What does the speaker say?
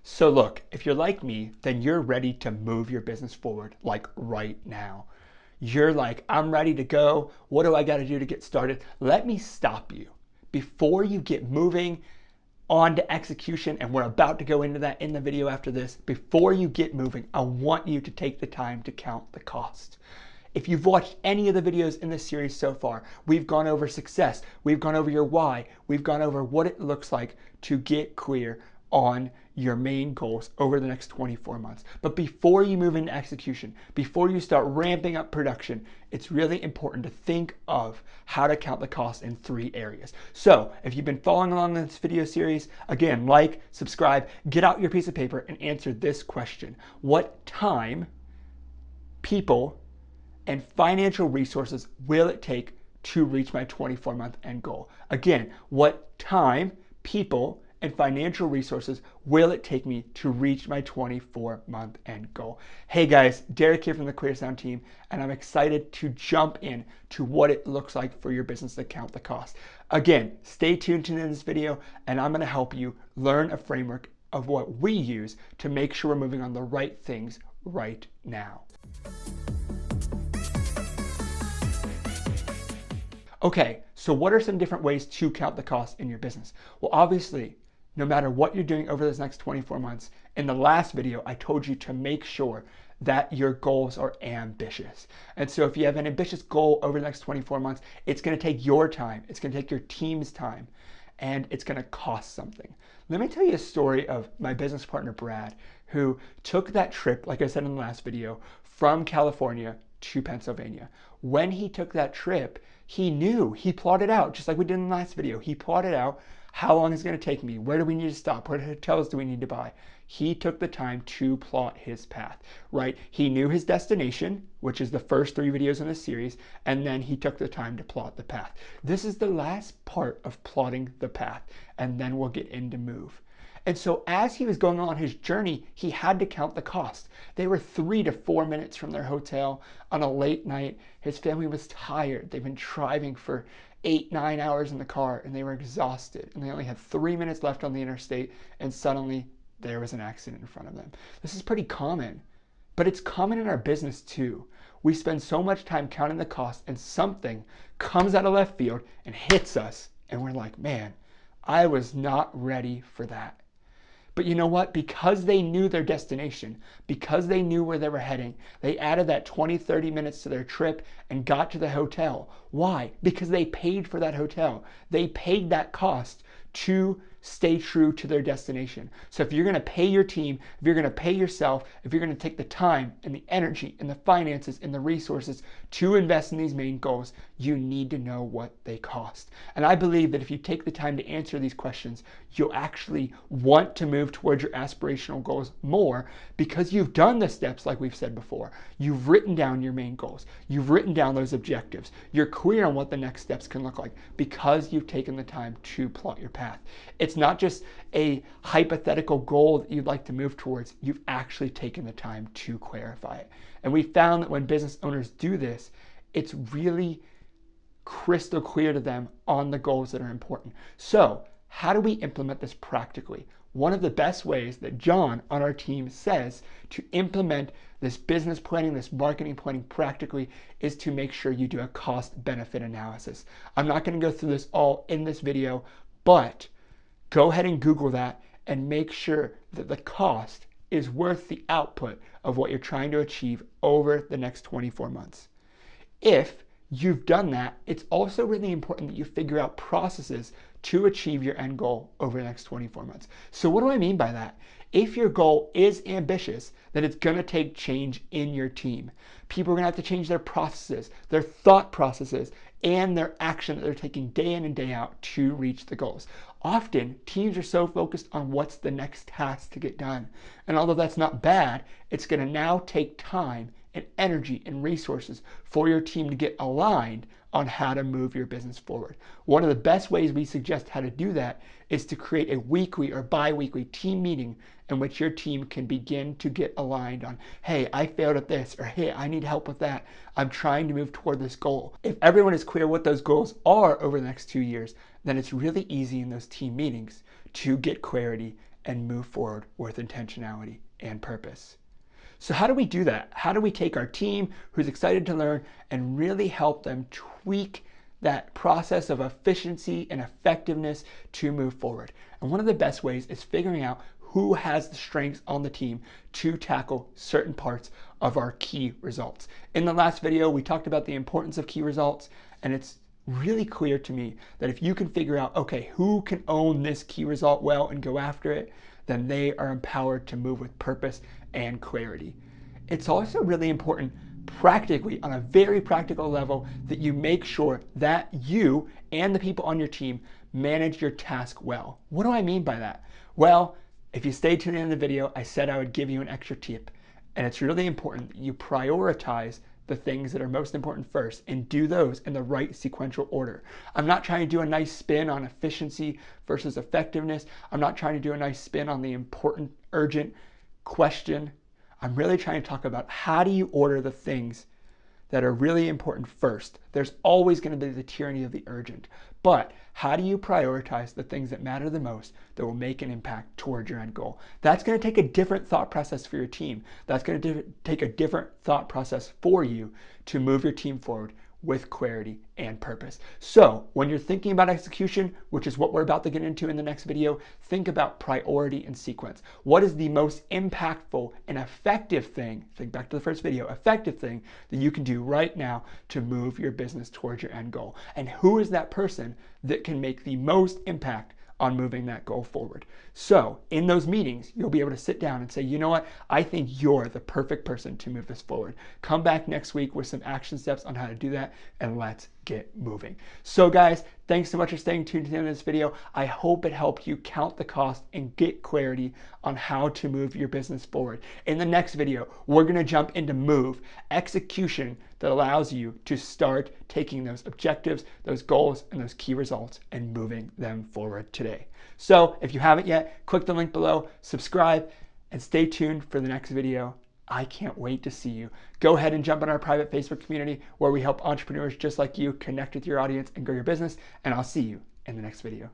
So look, if you're like me, then you're ready to move your business forward like right now. You're like, I'm ready to go. What do I got to do to get started? Let me stop you before you get moving on to execution, and we're about to go into that in the video after this. Before you get moving, I want you to take the time to count the cost. If you've watched any of the videos in this series so far, we've gone over success, we've gone over your why, we've gone over what it looks like to get clear on your main goals over the next 24 months. But before you move into execution, before you start ramping up production, it's really important to think of how to count the cost in 3 areas. So if you've been following along in this video series, again, like, subscribe, get out your piece of paper and answer this question. What time, people, and financial resources will it take to reach my 24-month end goal? Again, what time, people, and financial resources will it take me to reach my 24-month end goal? Hey guys, Derek here from the Clearsound team, and I'm excited to jump in to what it looks like for your business to count the cost. Again, stay tuned to this video, and I'm gonna help you learn a framework of what we use to make sure we're moving on the right things right now. Okay, so what are some different ways to count the cost in your business? Well, obviously, no matter what you're doing over this next 24 months, in the last video, I told you to make sure that your goals are ambitious. And so if you have an ambitious goal over the next 24 months, it's gonna take your time, it's gonna take your team's time, and it's gonna cost something. Let me tell you a story of my business partner, Brad, who took that trip, like I said in the last video, from California to Pennsylvania. When he took that trip, he plotted out, just like we did in the last video, he plotted out how long it's going to take me, where do we need to stop, what hotels do we need to buy. He took the time to plot his path, right? He knew his destination, which is the first 3 videos in this series, and then he took the time to plot the path. This is the last part of plotting the path, and then we'll get into move. And so as he was going on his journey, he had to count the cost. They were 3 to 4 minutes from their hotel on a late night. His family was tired. They've been driving for 8-9 hours in the car, and they were exhausted. And they only had 3 minutes left on the interstate, and suddenly there was an accident in front of them. This is pretty common, but it's common in our business too. We spend so much time counting the cost, and something comes out of left field and hits us, and we're like, man, I was not ready for that. But you know what? Because they knew their destination, because they knew where they were heading, they added that 20-30 minutes to their trip and got to the hotel. Why? Because they paid for that hotel. They paid that cost to stay true to their destination. So if you're going to pay your team, if you're going to pay yourself, if you're going to take the time and the energy and the finances and the resources to invest in these main goals, you need to know what they cost. And I believe that if you take the time to answer these questions, you'll actually want to move towards your aspirational goals more because you've done the steps like we've said before. You've written down your main goals. You've written down those objectives. You're clear on what the next steps can look like because you've taken the time to plot your path. It's not just a hypothetical goal that you'd like to move towards. You've actually taken the time to clarify it. And we found that when business owners do this, it's really crystal clear to them on the goals that are important. So how do we implement this practically? One of the best ways that John on our team says to implement this business planning, this marketing planning practically is to make sure you do a cost-benefit analysis. I'm not going to go through this all in this video, but go ahead and Google that and make sure that the cost is worth the output of what you're trying to achieve over the next 24 months. If you've done that, it's also really important that you figure out processes to achieve your end goal over the next 24 months. So what do I mean by that? If your goal is ambitious, then it's going to take change in your team. People are going to have to change their processes, their thought processes, and their action that they're taking day in and day out to reach the goals. Often, teams are so focused on what's the next task to get done. And although that's not bad, it's going to now take time and energy and resources for your team to get aligned on how to move your business forward. One of the best ways we suggest how to do that is to create a weekly or bi-weekly team meeting in which your team can begin to get aligned on, hey, I failed at this, or hey, I need help with that. I'm trying to move toward this goal. If everyone is clear what those goals are over the next 2 years, then it's really easy in those team meetings to get clarity and move forward with intentionality and purpose. So how do we do that? How do we take our team who's excited to learn and really help them tweak that process of efficiency and effectiveness to move forward? And one of the best ways is figuring out who has the strengths on the team to tackle certain parts of our key results. In the last video, we talked about the importance of key results, and it's really clear to me that if you can figure out, okay, who can own this key result well and go after it, then they are empowered to move with purpose and clarity. It's also really important practically, on a very practical level, that you make sure that you and the people on your team manage your task well. What do I mean by that? Well, if you stayed to the end of the video, I said I would give you an extra tip, and it's really important that you prioritize the things that are most important first and do those in the right sequential order. I'm not trying to do a nice spin on efficiency versus effectiveness. I'm not trying to do a nice spin on the important, urgent question. I'm really trying to talk about how do you order the things that are really important first. There's always going to be the tyranny of the urgent, but how do you prioritize the things that matter the most that will make an impact toward your end goal? That's going to take a different thought process for your team. That's going to take a different thought process for you to move your team forward with clarity and purpose. So when you're thinking about execution, which is what we're about to get into in the next video, think about priority and sequence. What is the most impactful and effective thing, think back to the first video, effective thing that you can do right now to move your business towards your end goal? And who is that person that can make the most impact on moving that goal forward? So in those meetings, you'll be able to sit down and say, you know what, I think you're the perfect person to move this forward. Come back next week with some action steps on how to do that, and let's get moving. So guys, thanks so much for staying tuned to the end of this video. I hope it helped you count the cost and get clarity on how to move your business forward. In the next video, we're gonna jump into move, execution that allows you to start taking those objectives, those goals, and those key results and moving them forward today. So if you haven't yet, click the link below, subscribe, and stay tuned for the next video. I can't wait to see you. Go ahead and jump on our private Facebook community where we help entrepreneurs just like you connect with your audience and grow your business, and I'll see you in the next video.